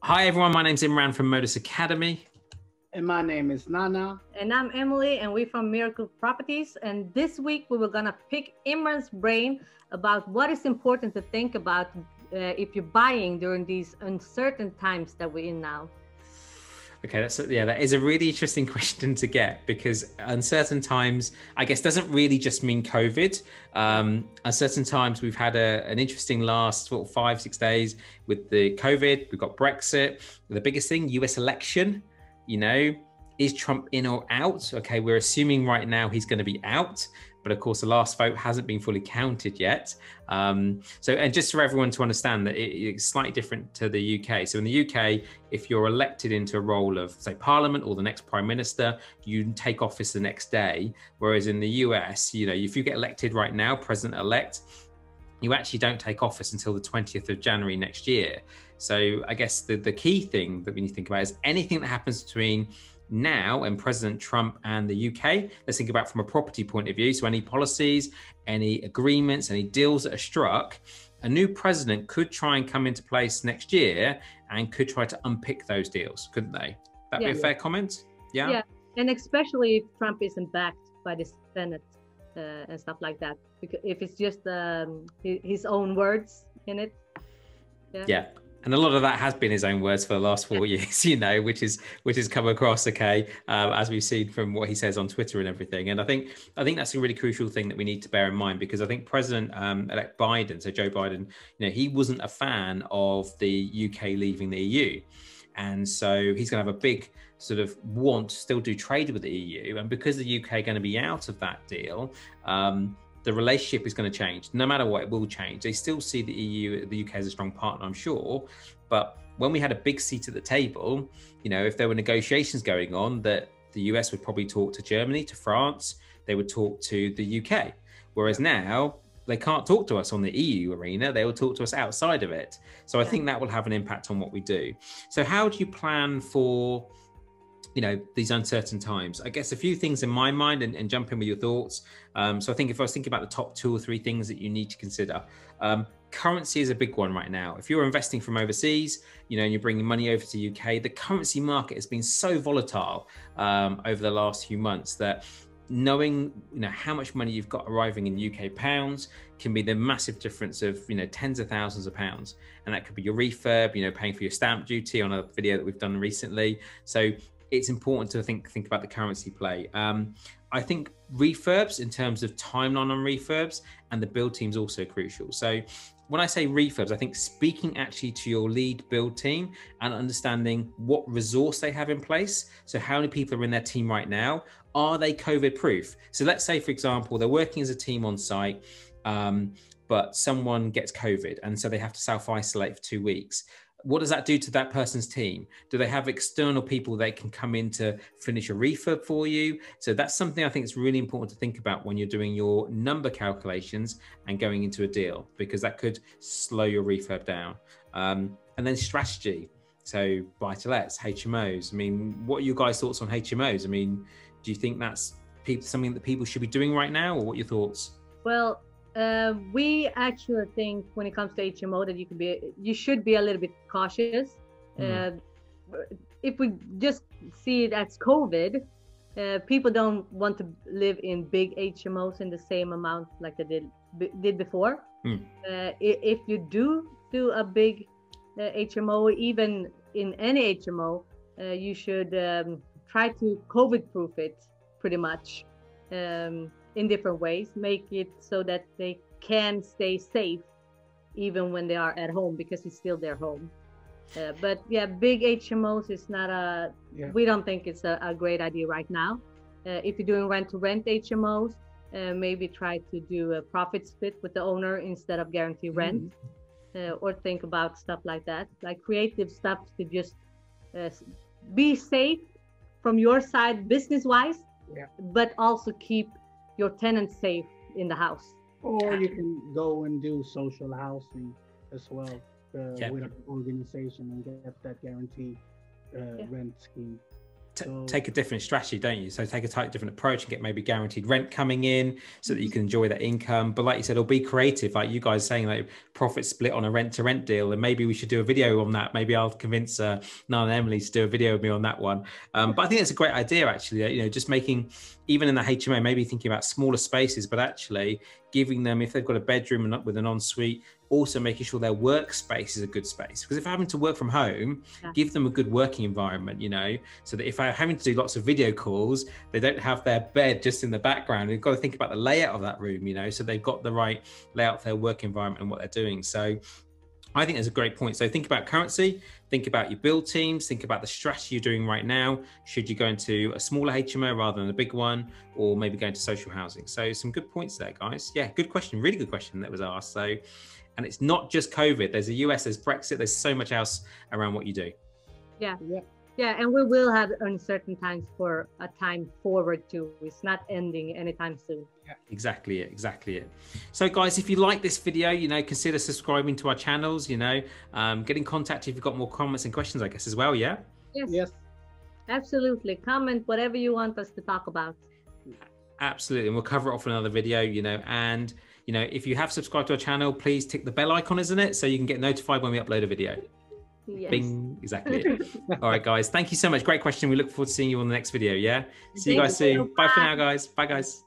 Hi everyone, my name's Imran from Modus Academy. And my name is Nana. And I'm Emily, and we're from Miracle Properties. And this week we were gonna pick Imran's brain about what is important to think about if you're buying during these uncertain times that we're in now. Okay, that is a really interesting question to get, because uncertain times, I guess, doesn't really just mean COVID. Uncertain times, we've had an interesting last 5-6 days with the COVID. We've got Brexit. The biggest thing, US election. Is Trump in or out? Okay, we're assuming right now he's going to be out, but of course the last vote hasn't been fully counted yet. And just for everyone to understand that it's slightly different to the UK. So in the UK, if you're elected into a role of, say, Parliament or the next Prime Minister, you take office the next day. Whereas in the US, if you get elected right now, President-elect, you actually don't take office until the 20th of January next year. So I guess the key thing that we need to think about is anything that happens between now and President Trump and the UK, let's think about from a property point of view. So any policies, any agreements, any deals that are struck, a new president could try and come into place next year and could try to unpick those deals, couldn't they? That'd be a fair comment? Yeah. Yeah, and especially if Trump isn't backed by the Senate and stuff like that. Because if it's just his own words in it. Yeah. And a lot of that has been his own words for the last 4 years, which has come across, as we've seen from what he says on Twitter and everything. And I think that's a really crucial thing that we need to bear in mind, because I think President-elect Biden, so Joe Biden, he wasn't a fan of the UK leaving the EU. And so he's going to have a big sort of want to still do trade with the EU. And because the UK are going to be out of that deal, the relationship is going to change. No matter what, it will change. They still see the UK as a strong partner, I'm sure. But when we had a big seat at the table, if there were negotiations going on, that the US would probably talk to Germany, to France, they would talk to the UK. Whereas now, they can't talk to us on the EU arena, they will talk to us outside of it. So I think that will have an impact on what we do. So how do you plan for these uncertain times? I guess a few things in my mind, and jump in with your thoughts. So I think if I was thinking about the top 2 or 3 things that you need to consider, currency is a big one right now. If you're investing from overseas, and you're bringing money over to the UK, the currency market has been so volatile over the last few months that knowing how much money you've got arriving in UK pounds can be the massive difference of tens of thousands of pounds. And that could be your refurb, paying for your stamp duty on a video that we've done recently. So it's important to think about the currency play. I think refurbs, in terms of timeline on refurbs, and the build team is also crucial. So when I say refurbs, I think speaking actually to your lead build team and understanding what resource they have in place. So how many people are in their team right now? Are they COVID proof? So let's say, for example, they're working as a team on site, but someone gets COVID, and so they have to self-isolate for 2 weeks. What does that do to that person's team? Do they have external people that can come in to finish a refurb for you? So that's something I think is really important to think about when you're doing your number calculations and going into a deal, because that could slow your refurb down. And then strategy. So buy-to-lets, HMOs. I mean, what are your guys' thoughts on HMOs? I mean, do you think that's something that people should be doing right now, or what are your thoughts? Well, we actually think when it comes to HMO that you should be a little bit cautious. If we just see it as COVID, people don't want to live in big HMOs in the same amount like they did before. If you do a big HMO, even in any HMO, you should try to COVID proof it pretty much. In different ways, make it so that they can stay safe even when they are at home, because it's still their home. But yeah, big HMOs is not we don't think it's a great idea right now. If you're doing rent-to-rent HMOs, maybe try to do a profit split with the owner instead of guaranteed rent, or think about stuff like that, like creative stuff to just be safe from your side business-wise, but also keep your tenants safe in the house. Or you can go and do social housing as well with an organization and get that guaranteed rent scheme. take a different strategy, don't you? So take a slightly different approach and get maybe guaranteed rent coming in so that you can enjoy that income. But like you said, it'll be creative, like you guys saying, like profit split on a rent to rent deal. And maybe we should do a video on that. Maybe I'll convince Nana and Emily to do a video with me on that one. But I think it's a great idea, actually, you know, just making, even in the HMO, maybe thinking about smaller spaces, but actually giving them, if they've got a bedroom and with an ensuite, also making sure their workspace is a good space. Because if they're having to work from home, give them a good working environment, you know, so that if they're having to do lots of video calls, they don't have their bed just in the background. You've got to think about the layout of that room, you know, so they've got the right layout of their work environment and what they're doing. So I think that's a great point. So think about currency, think about your build teams, think about the strategy you're doing right now. Should you go into a smaller HMO rather than a big one, or maybe go into social housing? So some good points there, guys. Yeah, good question. Really good question that was asked. So, and it's not just COVID. There's the US, there's Brexit, there's so much else around what you do. Yeah. And we will have uncertain times for a time forward too. It's not ending anytime soon. Yeah, exactly it. So guys, if you like this video, you know, consider subscribing to our channels, you know, get in contact if you've got more comments and questions, I guess, as well. Yeah. Yes. Absolutely. Comment whatever you want us to talk about. Absolutely. And we'll cover it off in another video, you know, and, you know, if you have subscribed to our channel, please tick the bell icon, isn't it? So you can get notified when we upload a video. Yes. Bing. Exactly it. All right, guys. Thank you so much. Great question. We look forward to seeing you on the next video. Yeah. See you guys soon. Bye for now, guys. Bye, guys.